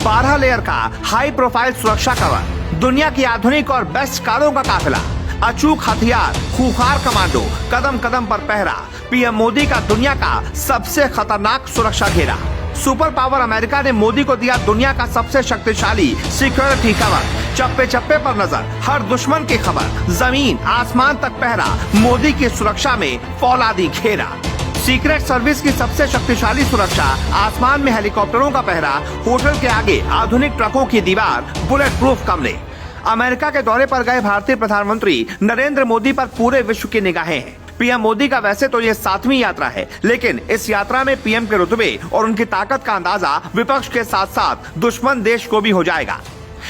12 layer का high profile सुरक्षा cover, दुनिया की आधुनिक और बेस्ट कारों का काफिला, अचूक हथियार, खूंखार कमांडो, कदम कदम पर पहरा, पीएम मोदी का दुनिया का सबसे खतरनाक सुरक्षा घेरा। सुपर पावर अमेरिका ने मोदी को दिया दुनिया का सबसे शक्तिशाली सिक्योरिटी कवर। चप्पे चप्पे पर नजर, हर दुश्मन की खबर, जमीन आसमान तक पहरा, मोदी की सुरक्षा में फौलादी घेरा। सीक्रेट सर्विस की सबसे शक्तिशाली सुरक्षा, आसमान में हेलीकॉप्टरों का पहरा, होटल के आगे आधुनिक ट्रकों की दीवार, बुलेट प्रूफ कमरे। अमेरिका के दौरे पर गए भारतीय प्रधानमंत्री नरेंद्र मोदी पर पूरे विश्व की निगाहें हैं। पीएम मोदी का वैसे तो ये 7वीं यात्रा है, लेकिन इस यात्रा में पीएम के रुतबे और उनकी ताकत का अंदाजा विपक्ष के साथ साथ दुश्मन देश को भी हो जाएगा।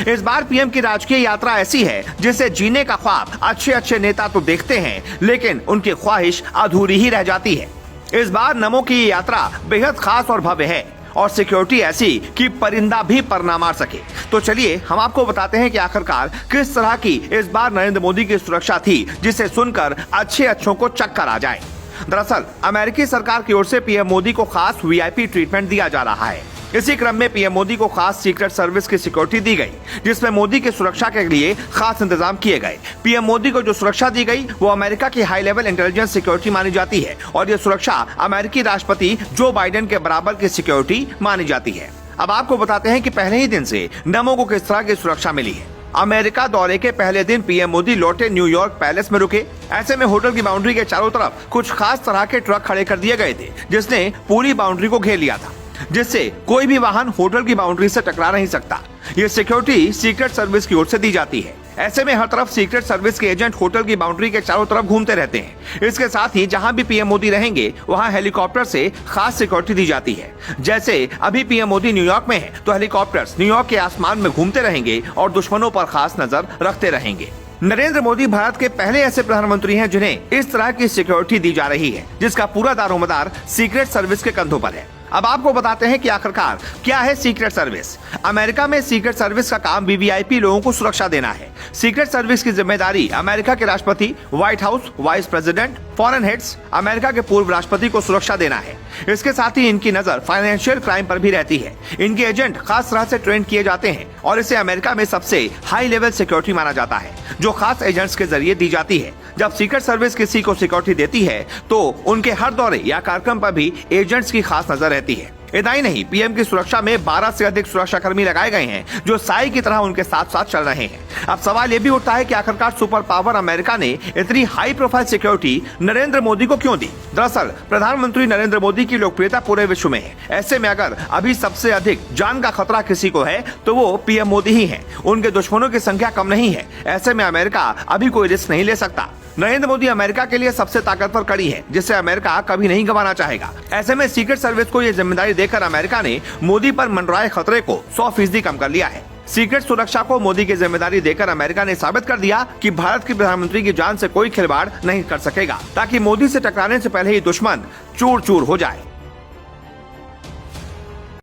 इस बार पीएम की राजकीय यात्रा ऐसी है जिसे जीने का ख्वाब अच्छे अच्छे नेता तो देखते हैं, लेकिन उनकी ख्वाहिश अधूरी ही रह जाती है। इस बार नमो की ये यात्रा बेहद खास और भव्य है और सिक्योरिटी ऐसी कि परिंदा भी पर ना मार सके। तो चलिए हम आपको बताते हैं कि आखिरकार किस तरह की इस बार नरेंद्र मोदी की सुरक्षा थी, जिसे सुनकर अच्छे अच्छों को चक्कर आ जाए। दरअसल अमेरिकी सरकार की ओर से पीएम मोदी को खास वीआईपी ट्रीटमेंट दिया जा रहा है। इसी क्रम में पीएम मोदी को खास सीक्रेट सर्विस की सिक्योरिटी दी गई, जिसमें मोदी की सुरक्षा के लिए खास इंतजाम किए गए। पीएम मोदी को जो सुरक्षा दी गई वो अमेरिका की हाई लेवल इंटेलिजेंस सिक्योरिटी मानी जाती है और ये सुरक्षा अमेरिकी राष्ट्रपति जो बाइडेन के बराबर की सिक्योरिटी मानी जाती है। अब आपको बताते हैं कि पहले ही दिन से नमो को किस तरह की सुरक्षा मिली है। अमेरिका दौरे के पहले दिन पीएम मोदी लौटे न्यूयॉर्क पैलेस में रुके। ऐसे में होटल की बाउंड्री के चारों तरफ कुछ खास तरह के ट्रक खड़े कर दिए गए थे, जिसने पूरी बाउंड्री को घेर लिया था, जिससे कोई भी वाहन होटल की बाउंड्री से टकरा नहीं सकता। ये सिक्योरिटी सीक्रेट सर्विस की ओर से दी जाती है। ऐसे में हर तरफ सीक्रेट सर्विस के एजेंट होटल की बाउंड्री के चारों तरफ घूमते रहते हैं। इसके साथ ही जहां भी पीएम मोदी रहेंगे वहां हेलीकॉप्टर से खास सिक्योरिटी दी जाती है। जैसे अभी पीएम मोदी न्यूयॉर्क में है तो हेलीकॉप्टर्स न्यूयॉर्क के आसमान में घूमते रहेंगे और दुश्मनों पर खास नजर रखते रहेंगे। नरेंद्र मोदी भारत के पहले ऐसे प्रधानमंत्री हैं जिन्हें इस तरह की सिक्योरिटी दी जा रही है, जिसका पूरा दारोमदार सीक्रेट सर्विस के कंधों पर है। अब आपको बताते हैं कि आखिरकार क्या है सीक्रेट सर्विस। अमेरिका में सीक्रेट सर्विस का काम वीवीआईपी लोगों को सुरक्षा देना है। सीक्रेट सर्विस की जिम्मेदारी अमेरिका के राष्ट्रपति, white house, vice president, foreign heads, America के पूर्व राष्ट्रपति को सुरक्षा देना है। इसके साथ ही इनकी नजर फाइनेंशियल क्राइम पर भी रहती है। इनके एजेंट खास तरह से ट्रेन किए जाते हैं और इसे अमेरिका में सबसे हाई लेवल सिक्योरिटी माना जाता है, जो खास एजेंट्स के जरिए दी जाती है। जब सीक्रेट सर्विस किसी को सिक्योरिटी देती है तो उनके हर दौरे या कार्यक्रम पर भी एजेंट्स की खास नजर रहती है। इतना ही नहीं, पीएम की सुरक्षा में 12 से अधिक सुरक्षा कर्मी लगाए गए हैं, जो साई की तरह उनके साथ साथ चल रहे हैं। अब सवाल ये भी उठता है कि आखिरकार सुपर पावर अमेरिका ने इतनी high profile security Narendra Modi को क्यों दी। दरअसल प्रधानमंत्री नरेंद्र मोदी की लोकप्रियता पूरे विश्व में है। ऐसे में अगर अभी सबसे अधिक जान का खतरा किसी को है तो वो पीएम मोदी ही है। उनके दुश्मनों की संख्या कम नहीं है। ऐसे में अमेरिका अभी कोई रिस्क नहीं ले सकता। नरेंद्र मोदी अमेरिका के लिए सबसे ताकतवर कड़ी है, जिसे अमेरिका कभी नहीं गंवाना चाहेगा। ऐसे में सीक्रेट सर्विस को ये जिम्मेदारी देकर अमेरिका ने मोदी पर मंडराए खतरे को 100% कम कर लिया है। सीक्रेट सुरक्षा को मोदी की जिम्मेदारी देकर अमेरिका ने साबित कर दिया कि भारत के प्रधानमंत्री की जान से कोई खिलवाड़ नहीं कर सकेगा, ताकि मोदी से टकराने से पहले ही दुश्मन चूर चूर हो जाए।